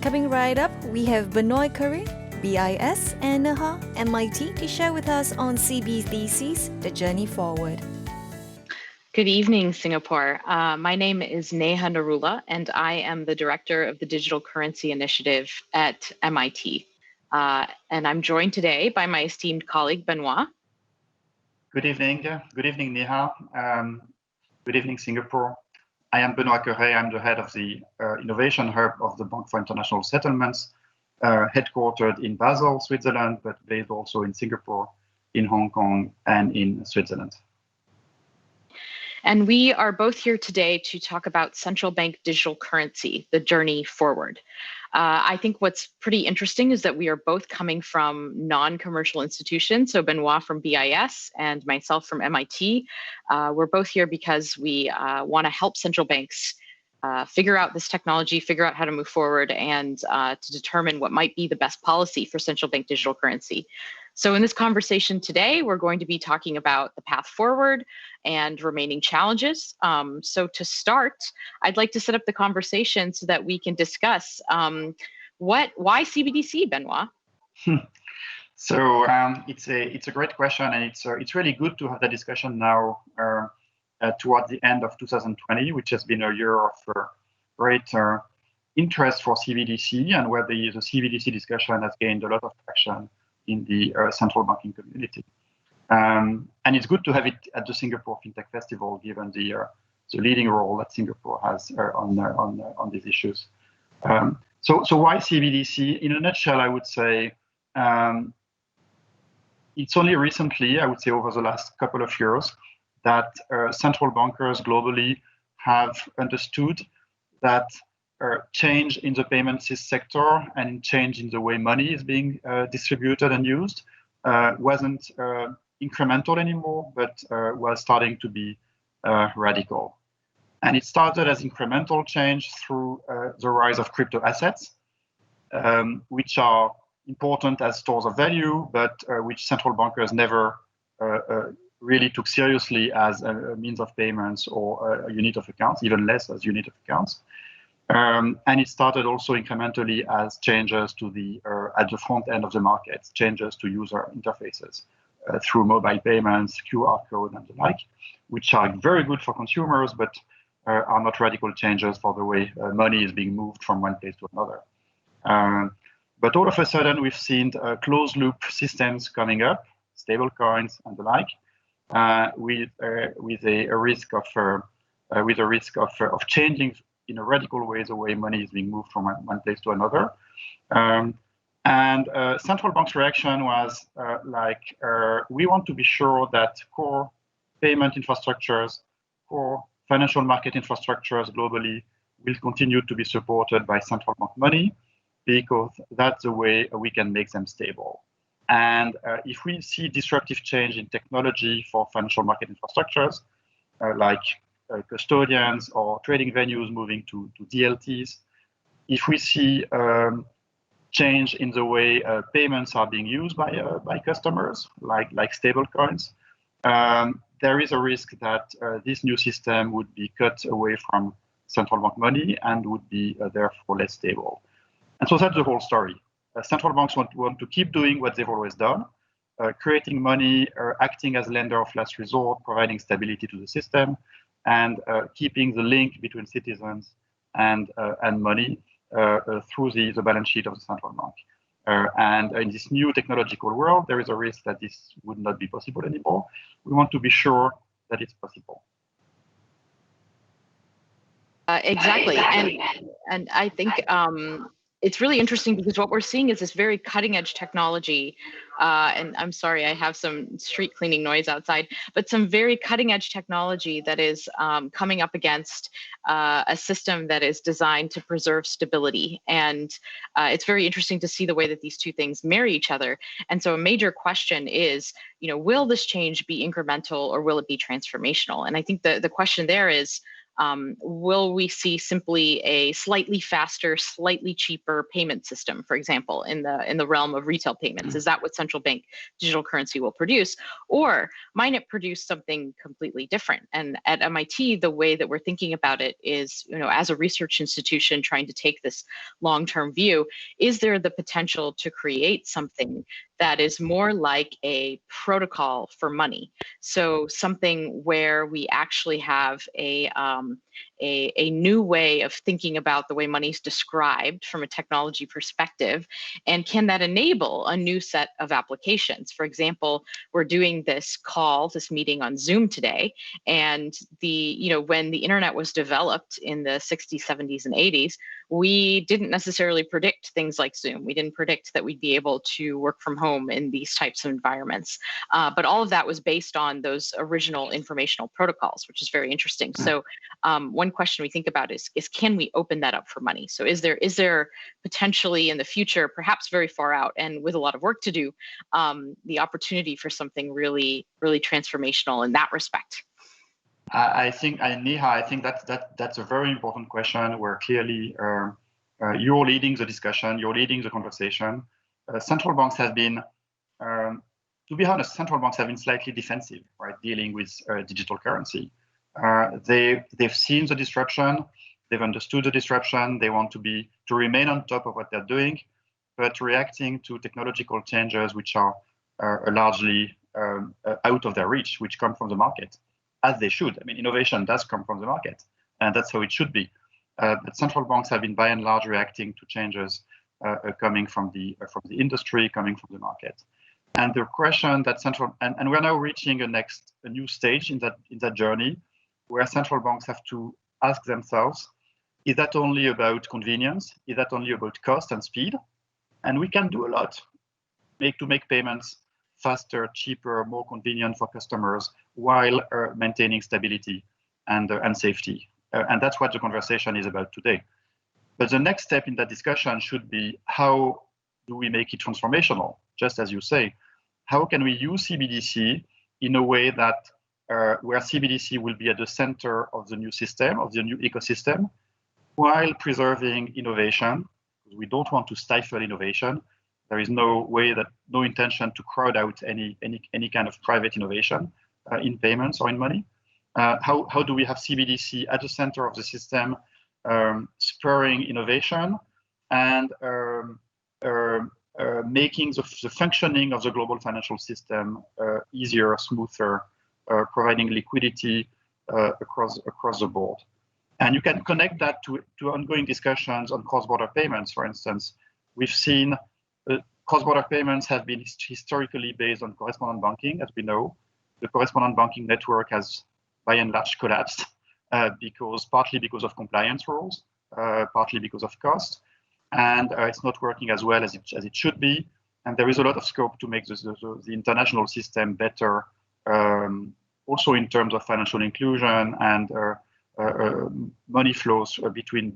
Coming right up, we have Benoît, Cœuré, BIS, and Neha, MIT, to share with us on CBDCs, the journey forward. Good evening, Singapore. My name is Neha Narula, and I am the director of the Digital Currency Initiative at MIT. And I'm joined today by my esteemed colleague, Benoît. Good evening. Good evening, Neha. Good evening, Singapore. I am Benoît Cœuré. I'm the head of the Innovation Hub of the Bank for International Settlements, headquartered in Basel, Switzerland, but based also in Singapore, in Hong Kong, and in Switzerland. And we are both here today to talk about central bank digital currency, the journey forward. I think what's pretty interesting is that we are both coming from non-commercial institutions. So Benoît from BIS and myself from MIT. We're both here because we want to help central banks figure out this technology, figure out how to move forward, and to determine what might be the best policy for central bank digital currency. So in this conversation today, we're going to be talking about the path forward and remaining challenges. So to start, I'd like to set up the conversation so that we can discuss why CBDC, Benoît? So it's a great question, and it's really good to have the discussion now toward the end of 2020, which has been a year of great interest for CBDC, and where the CBDC discussion has gained a lot of traction in the central banking community. And it's good to have it at the Singapore FinTech Festival, given the leading role that Singapore has on these issues. So why CBDC? In a nutshell, I would say it's only recently, I would say over the last couple of years, that central bankers globally have understood that change in the payments sector and change in the way money is being distributed and used wasn't incremental anymore, but was starting to be radical. And it started as incremental change through the rise of crypto assets, which are important as stores of value, but which central bankers never really took seriously as a means of payments or a unit of accounts, even less as unit of accounts. And it started also incrementally as changes to at the front end of the market, changes to user interfaces through mobile payments, QR code, and the like, which are very good for consumers, but are not radical changes for the way money is being moved from one place to another. But all of a sudden, we've seen closed loop systems coming up, stable coins and the like, with a risk of changing in a radical way the way money is being moved from one place to another. And central bank's reaction was we want to be sure that core payment infrastructures, core financial market infrastructures globally will continue to be supported by central bank money, because that's the way we can make them stable. And if we see disruptive change in technology for financial market infrastructures, like custodians or trading venues moving to DLTs, if we see change in the way payments are being used by customers, like stable coins, there is a risk that this new system would be cut away from central bank money and would be therefore less stable. And so that's the whole story. Central banks want to keep doing what they've always done, creating money, acting as lender of last resort, providing stability to the system, and keeping the link between citizens and money through the balance sheet of the central bank. And in this new technological world, there is a risk that this would not be possible anymore. We want to be sure that it's possible. Exactly. And I think it's really interesting because what we're seeing is this very cutting edge technology. And I'm sorry, I have some street cleaning noise outside, but some very cutting edge technology that is coming up against a system that is designed to preserve stability. And it's very interesting to see the way that these two things marry each other. And so a major question is, will this change be incremental or will it be transformational? And I think the question there is, Will we see simply a slightly faster, slightly cheaper payment system, for example, in the realm of retail payments? Is that what central bank digital currency will produce? Or might it produce something completely different? And at MIT, the way that we're thinking about it is, as a research institution trying to take this long-term view, is there the potential to create something that is more like a protocol for money? So something where we actually have a new way of thinking about the way money is described from a technology perspective, and can that enable a new set of applications? For example, we're doing this meeting on Zoom today, and when the internet was developed in the 60s, 70s, and 80s, we didn't necessarily predict things like Zoom. We didn't predict that we'd be able to work from home in these types of environments. But all of that was based on those original informational protocols, which is very interesting. So one question we think about is can we open that up for money? So is there potentially in the future, perhaps very far out and with a lot of work to do, the opportunity for something really, really transformational in that respect? I think that's a very important question where clearly you're leading the discussion, you're leading the conversation. Central banks have been, to be honest, slightly defensive, right, dealing with digital currency. They've seen the disruption, they've understood the disruption, they want to remain on top of what they're doing, but reacting to technological changes which are largely out of their reach, which come from the market, as they should. I mean, innovation does come from the market, and that's how it should be. But central banks have been, by and large, reacting to changes coming from the industry, coming from the market. And the question that and we're now reaching a new stage in that journey, where central banks have to ask themselves, is that only about convenience? Is that only about cost and speed? And we can do a lot to make payments faster, cheaper, more convenient for customers, while maintaining stability and safety. And that's what the conversation is about today. But the next step in that discussion should be, how do we make it transformational? Just as you say, how can we use CBDC in a way that where CBDC will be at the center of the new system, of the new ecosystem, while preserving innovation? We don't want to stifle innovation. There is no intention to crowd out any kind of private innovation in payments or in money. How do we have CBDC at the center of the system, spurring innovation and making the functioning of the global financial system easier, smoother, providing liquidity across the board? And you can connect that to ongoing discussions on cross-border payments. For instance, we've seen cross-border payments have been historically based on correspondent banking, as we know. The correspondent banking network has, by and large, collapsed partly because of compliance rules, partly because of cost, and it's not working as well as it should be. And there is a lot of scope to make the international system better, also in terms of financial inclusion and money flows between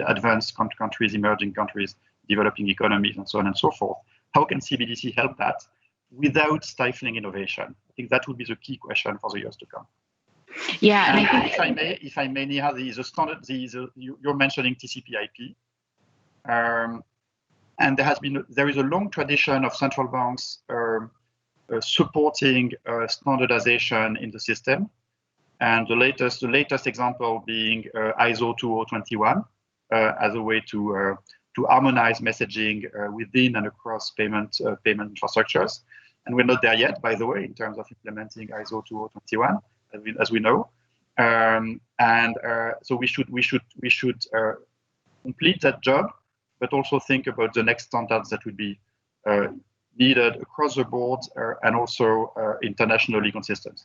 advanced countries, emerging countries, developing economies, and so on and so forth. How can CBDC help that without stifling innovation? I think that would be the key question for the years to come. Yeah, and I think if I may, Neha, you're mentioning TCP/IP, and there is a long tradition of central banks supporting standardization in the system, and the latest example being ISO 2021 as a way to harmonize messaging within and across payment infrastructures. And we're not there yet, by the way, in terms of implementing ISO 2021, as we know. So we should complete that job, but also think about the next standards that would be needed across the board and also internationally consistent.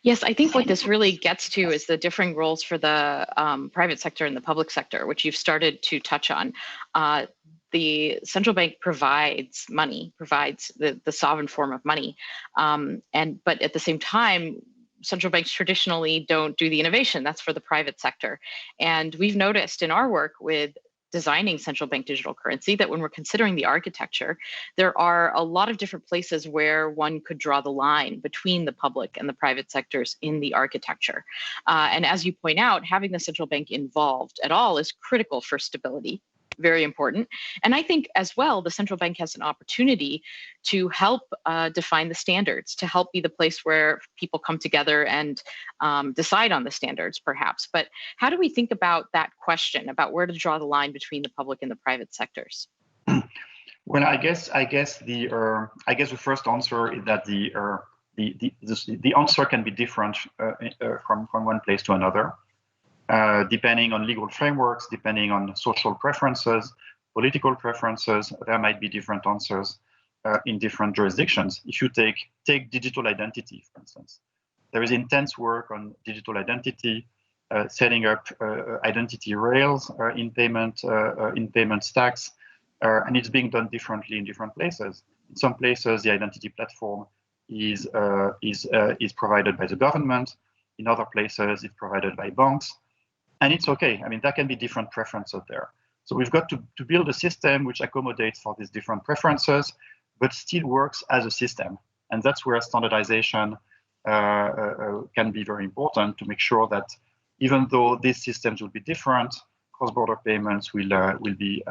Yes, I think what this really gets to is the differing roles for the private sector and the public sector, which you've started to touch on. The central bank provides money, provides the sovereign form of money, but at the same time, central banks traditionally don't do the innovation. That's for the private sector. And we've noticed in our work with designing central bank digital currency that when we're considering the architecture, there are a lot of different places where one could draw the line between the public and the private sectors in the architecture. And as you point out, having the central bank involved at all is critical for stability. Very important. And I think as well, the central bank has an opportunity to help define the standards, to help be the place where people come together and decide on the standards, perhaps. But how do we think about that question, about where to draw the line between the public and the private sectors? Well, I guess the first answer is that the answer can be different from one place to another. Depending on legal frameworks, depending on social preferences, political preferences, there might be different answers in different jurisdictions. If you take digital identity, for instance, there is intense work on digital identity, setting up identity rails in payment stacks, and it's being done differently in different places. In some places, the identity platform is provided by the government. In other places, it's provided by banks. And it's okay. I mean, there can be different preferences there. So we've got to build a system which accommodates for these different preferences, but still works as a system. And that's where standardization can be very important to make sure that even though these systems will be different, cross-border payments will be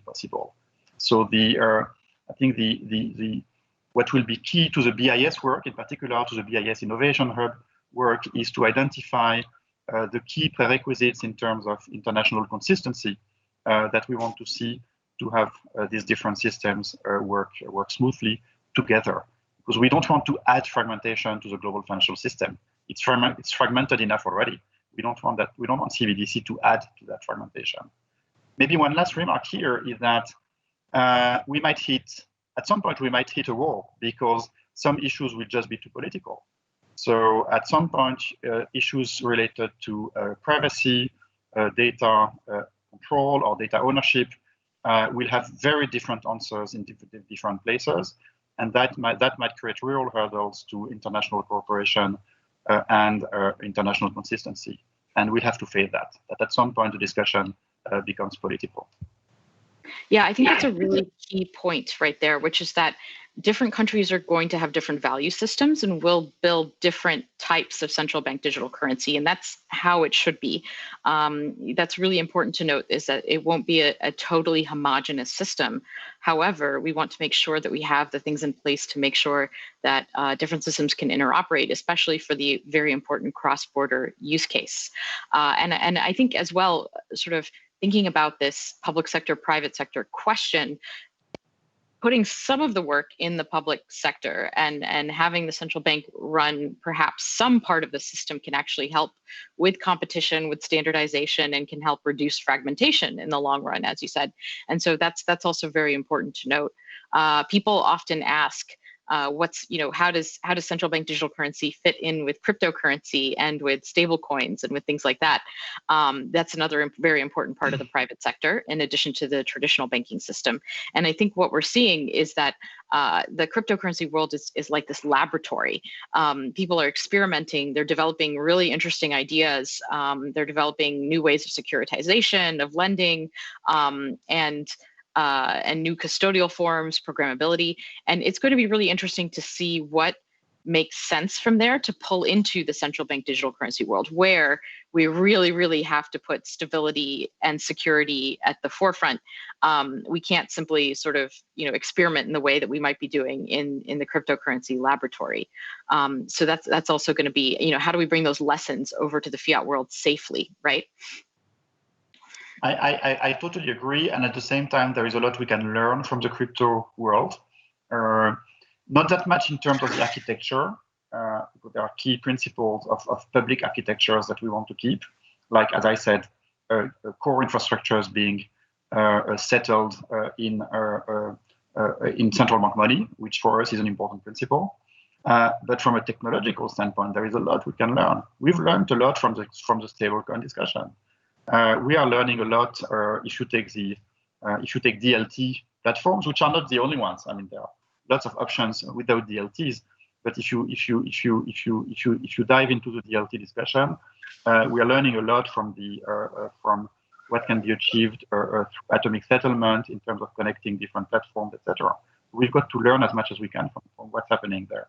possible. So I think what will be key to the BIS work, in particular to the BIS Innovation Hub work, is to identify the key prerequisites in terms of international consistency that we want to see to have these different systems work smoothly together. Because we don't want to add fragmentation to the global financial system. It's fragmented enough already. We don't want that. We don't want CBDC to add to that fragmentation. Maybe one last remark here is that at some point we might hit a wall because some issues will just be too political. So at some point, issues related to privacy, data control, or data ownership will have very different answers in different places, and that might create real hurdles to international cooperation and international consistency. And we have to face that at some point the discussion becomes political. Yeah, I think that's a really key point right there, which is that different countries are going to have different value systems and will build different types of central bank digital currency. And that's how it should be. That's really important to note, is that it won't be a totally homogenous system. However, we want to make sure that we have the things in place to make sure that different systems can interoperate, especially for the very important cross-border use case. And I think as well, sort of thinking about this public sector, private sector question, putting some of the work in the public sector and having the central bank run perhaps some part of the system can actually help with competition, with standardization, and can help reduce fragmentation in the long run, as you said. And so that's also very important to note. People often ask, how does central bank digital currency fit in with cryptocurrency and with stable coins and with things like that? That's another very important part of the private sector, in addition to the traditional banking system. And I think what we're seeing is that the cryptocurrency world is like this laboratory. People are experimenting, they're developing really interesting ideas, they're developing new ways of securitization, of lending, and new custodial forms, programmability. And it's going to be really interesting to see what makes sense from there to pull into the central bank digital currency world, where we really, really have to put stability and security at the forefront. We can't simply sort of, experiment in the way that we might be doing in the cryptocurrency laboratory. So that's also going to be, how do we bring those lessons over to the fiat world safely, right? I totally agree. And at the same time, there is a lot we can learn from the crypto world. Not that much in terms of the architecture, but there are key principles of public architectures that we want to keep. Like, as I said, core infrastructures being settled in central bank money, which for us is an important principle. But from a technological standpoint, there is a lot we can learn. We've learned a lot from the stablecoin discussion. We are learning a lot. If you take DLT platforms, which are not the only ones. I mean, there are lots of options without DLTs. But if you dive into the DLT discussion, we are learning a lot from what can be achieved through atomic settlement in terms of connecting different platforms, etc. We've got to learn as much as we can from what's happening there.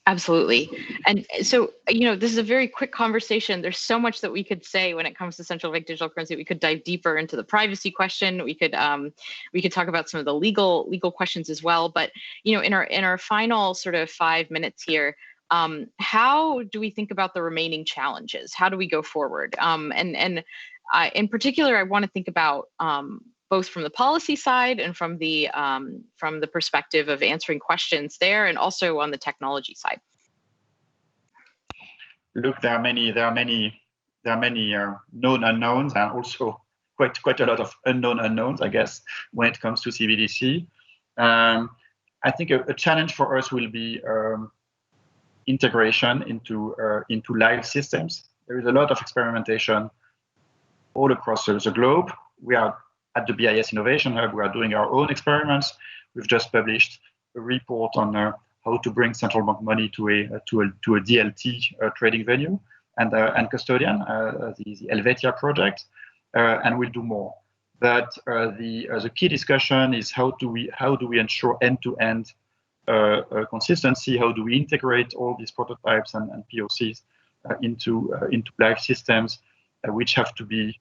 Absolutely. And so, this is a very quick conversation. There's so much that we could say when it comes to central bank digital currency. We could dive deeper into the privacy question. We could talk about some of the legal questions as well. But, in our final sort of 5 minutes here, how do we think about the remaining challenges? How do we go forward? In particular, I want to think about both from the policy side and from the perspective of answering questions there, and also on the technology side. Look, there are many known unknowns, and also quite a lot of unknown unknowns, I guess, when it comes to CBDC. I think a challenge for us will be integration into live systems. There is a lot of experimentation all across the globe. We are at the BIS Innovation Hub. We are doing our own experiments. We've just published a report on how to bring central bank money to a DLT trading venue and custodian, the Helvetia project, and we'll do more. But the key discussion is how do we ensure end-to-end consistency? How do we integrate all these prototypes and POCs into live systems, which have to be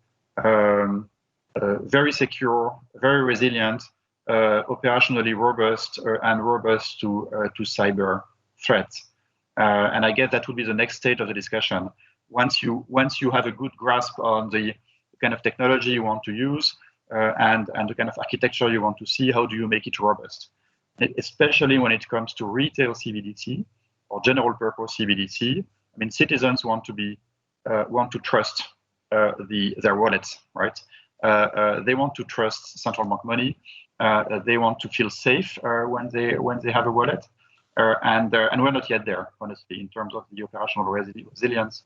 very secure, very resilient, operationally robust, and robust to cyber threats. And I guess that would be the next stage of the discussion. Once you have a good grasp on the kind of technology you want to use and the kind of architecture you want to see, how do you make it robust? Especially when it comes to retail CBDC or general purpose CBDC. I mean, citizens want to trust their wallets, right? They want to trust central bank money. They want to feel safe when they have a wallet, and we're not yet there, honestly, in terms of the operational resilience,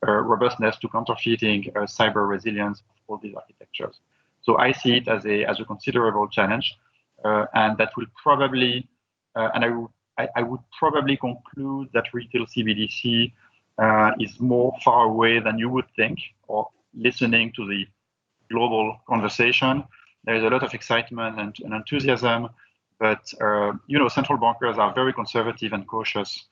robustness to counterfeiting, cyber resilience, all these architectures. So I see it as a considerable challenge, and that will probably, and I would probably conclude that retail CBDC is more far away than you would think, or listening to the global conversation. There is a lot of excitement and enthusiasm, but central bankers are very conservative and cautious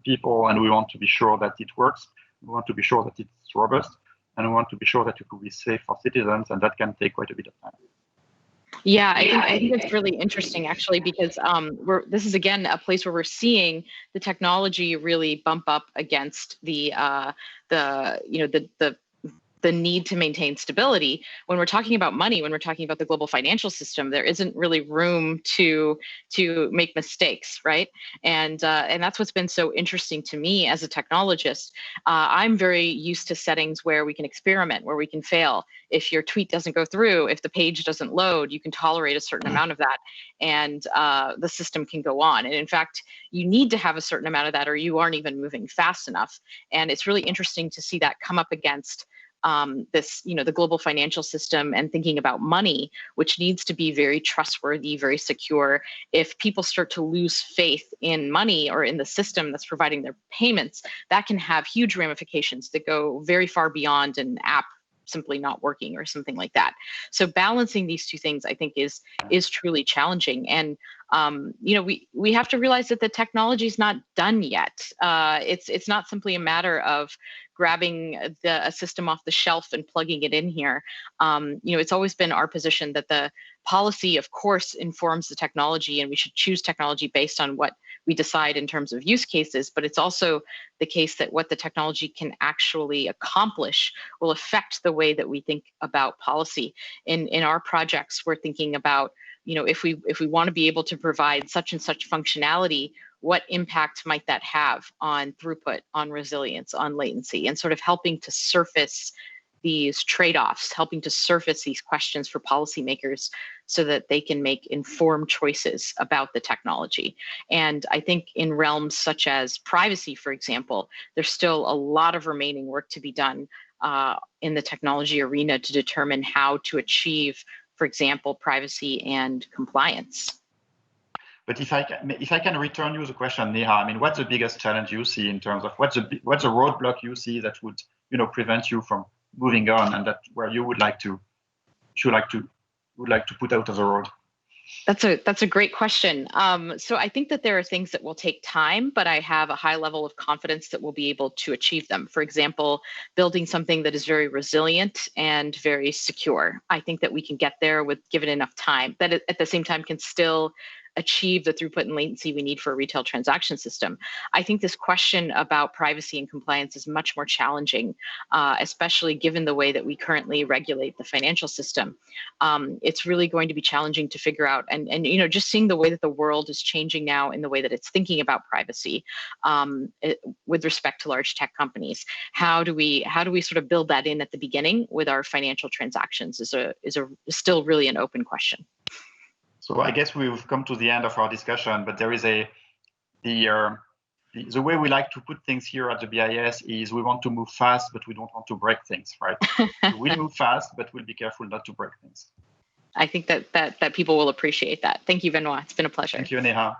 people, and we want to be sure that it works. We want to be sure that it's robust, and we want to be sure that it will be safe for citizens, and that can take quite a bit of time. Yeah, I think it's really interesting, actually, because this is again a place where we're seeing the technology really bump up against the need to maintain stability. When we're talking about money, when we're talking about the global financial system, there isn't really room to make mistakes, right? And that's what's been so interesting to me as a technologist. I'm very used to settings where we can experiment, where we can fail. If your tweet doesn't go through, if the page doesn't load, you can tolerate a certain amount of that, and the system can go on. And in fact, you need to have a certain amount of that, or you aren't even moving fast enough. And it's really interesting to see that come up against the global financial system, and thinking about money, which needs to be very trustworthy, very secure. If people start to lose faith in money or in the system that's providing their payments, that can have huge ramifications that go very far beyond an app simply not working or something like that. So balancing these two things, I think, is truly challenging. And we have to realize that the technology is not done yet. It's not simply a matter of grabbing a system off the shelf and plugging it in here. It's always been our position that the policy, of course, informs the technology, and we should choose technology based on what we decide in terms of use cases. But it's also the case that what the technology can actually accomplish will affect the way that we think about policy. In our projects, we're thinking about, if we want to be able to provide such and such functionality, what impact might that have on throughput, on resilience, on latency, and sort of helping to surface these trade-offs, helping to surface these questions for policymakers so that they can make informed choices about the technology. And I think in realms such as privacy, for example, there's still a lot of remaining work to be done in the technology arena to determine how to achieve, for example, privacy and compliance. But if I can return you the question, Neha, I mean, what's the biggest challenge you see in terms of what's the roadblock you see that would prevent you from moving on, and that where you would like to put out of the road? That's a great question. So I think that there are things that will take time, but I have a high level of confidence that we'll be able to achieve them. For example, building something that is very resilient and very secure. I think that we can get there with given enough time, that at the same time can still achieve the throughput and latency we need for a retail transaction system. I think this question about privacy and compliance is much more challenging, especially given the way that we currently regulate the financial system. It's really going to be challenging to figure out, and just seeing the way that the world is changing now in the way that it's thinking about privacy with respect to large tech companies. How do we sort of build that in at the beginning with our financial transactions is still really an open question. So I guess we've come to the end of our discussion, but there is the way we like to put things here at the BIS is we want to move fast, but we don't want to break things, right? So we'll move fast, but we'll be careful not to break things. I think that people will appreciate that. Thank you, Benoît. It's been a pleasure. Thank you, Neha.